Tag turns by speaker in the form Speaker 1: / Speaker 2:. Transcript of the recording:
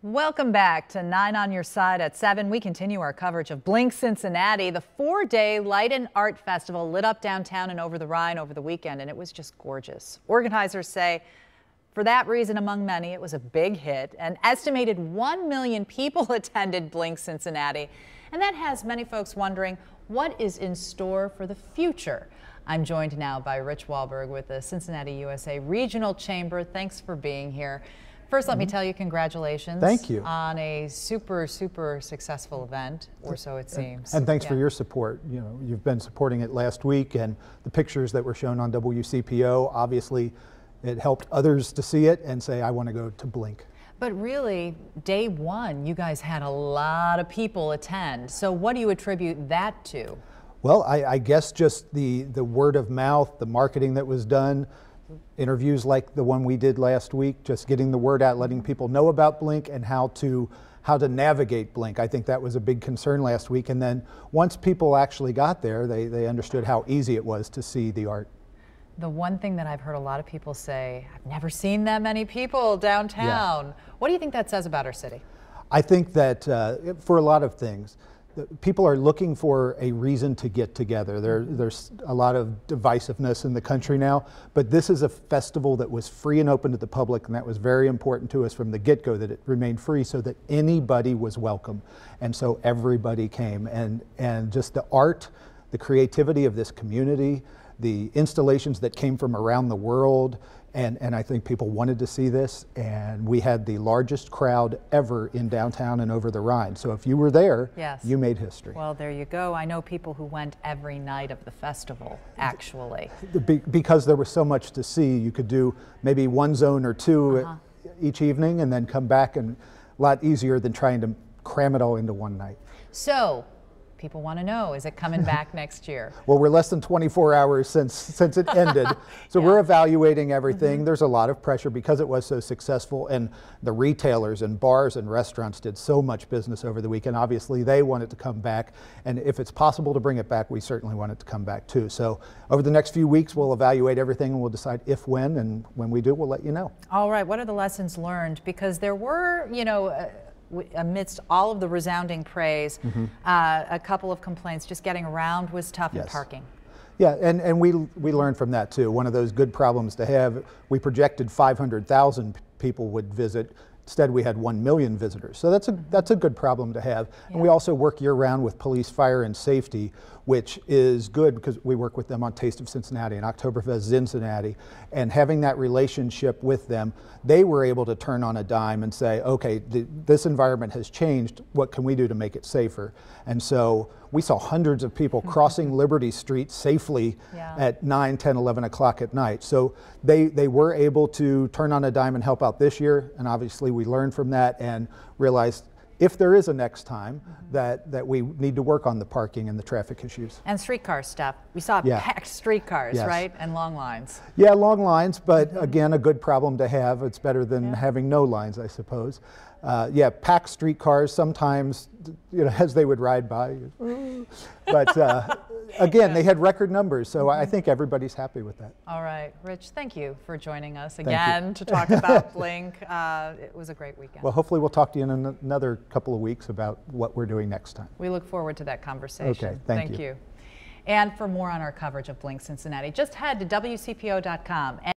Speaker 1: Welcome back to 9 on Your Side at 7. We continue our coverage of BLINK Cincinnati, the 4-day Light and Art Festival lit up downtown and over the Rhine over the weekend, and it was just gorgeous. Organizers say for that reason, among many, it was a big hit. An estimated 1 million people attended BLINK Cincinnati, and that has many folks wondering what is in store for the future. I'm joined now by Rich Walburg with the Cincinnati USA Regional Chamber. Thanks for being here. First, let me tell you congratulations.
Speaker 2: Thank you.
Speaker 1: On a super successful event, or so it seems.
Speaker 2: And thanks for your support. You know, you've been supporting it last week, and the pictures that were shown on WCPO, obviously it helped others to see it and say, I want to go to BLINK.
Speaker 1: But really, day one, you guys had a lot of people attend. So what do you attribute that to?
Speaker 2: Well, I guess just the word of mouth, the marketing that was done, interviews like the one we did last week, just getting the word out, letting people know about BLINK and how to navigate BLINK. I think that was a big concern last week. And then once people actually got there, they understood how easy it was to see the art.
Speaker 1: The one thing that I've heard a lot of people say, I've never seen that many people downtown. Yeah. What do you think that says about our city?
Speaker 2: I think that for a lot of things, people are looking for a reason to get together. There's a lot of divisiveness in the country now, but this is a festival that was free and open to the public, and that was very important to us from the get-go, that it remained free so that anybody was welcome. And so everybody came, and just the art, the creativity of this community, the installations that came from around the world, and I think people wanted to see this, and we had the largest crowd ever in downtown and over the Rhine. So if you were there,
Speaker 1: yes,
Speaker 2: you made history.
Speaker 1: Well, there you go. I know people who went every night of the festival, actually.
Speaker 2: Because there was so much to see, you could do maybe one zone or two each evening and then come back, and a lot easier than trying to cram it all into one night.
Speaker 1: So, people want to know, is it coming back next year?
Speaker 2: Well, we're less than 24 hours since it ended, so we're evaluating everything. There's a lot of pressure because it was so successful, and the retailers and bars and restaurants did so much business over the weekend. Obviously, they want it to come back, and if it's possible to bring it back, we certainly want it to come back too. So over the next few weeks, we'll evaluate everything, and we'll decide if, when, and when we do, we'll let you know.
Speaker 1: All right, what are the lessons learned? Because there were, you know, amidst all of the resounding praise, a couple of complaints. Just getting around was tough, and parking.
Speaker 2: Yeah, and we learned from that too. One of those good problems to have. We projected 500,000 people would visit. Instead, we had 1 million visitors. So that's a good problem to have. And we also work year-round with police, fire, and safety, which is good because we work with them on Taste of Cincinnati and Oktoberfest Cincinnati. And having that relationship with them, they were able to turn on a dime and say, okay, this environment has changed. What can we do to make it safer? And so we saw hundreds of people crossing Liberty Street safely at 9, 10, 11 o'clock at night. So they were able to turn on a dime and help out this year. And obviously we learned from that and realized if there is a next time that we need to work on the parking and the traffic issues.
Speaker 1: And streetcar stuff. We saw packed streetcars, right? And long lines. Yeah,
Speaker 2: long lines, but again, a good problem to have. It's better than having no lines, I suppose. Yeah, packed streetcars sometimes, you know, as they would ride by. But again, they had record numbers, so I think everybody's happy with that.
Speaker 1: All right, Rich, thank you for joining us again to talk about BLINK. It was a great weekend.
Speaker 2: Well, hopefully we'll talk to you in another couple of weeks about what we're doing next time.
Speaker 1: We look forward to that conversation.
Speaker 2: Okay, thank you.
Speaker 1: And for more on our coverage of BLINK Cincinnati, just head to WCPO.com.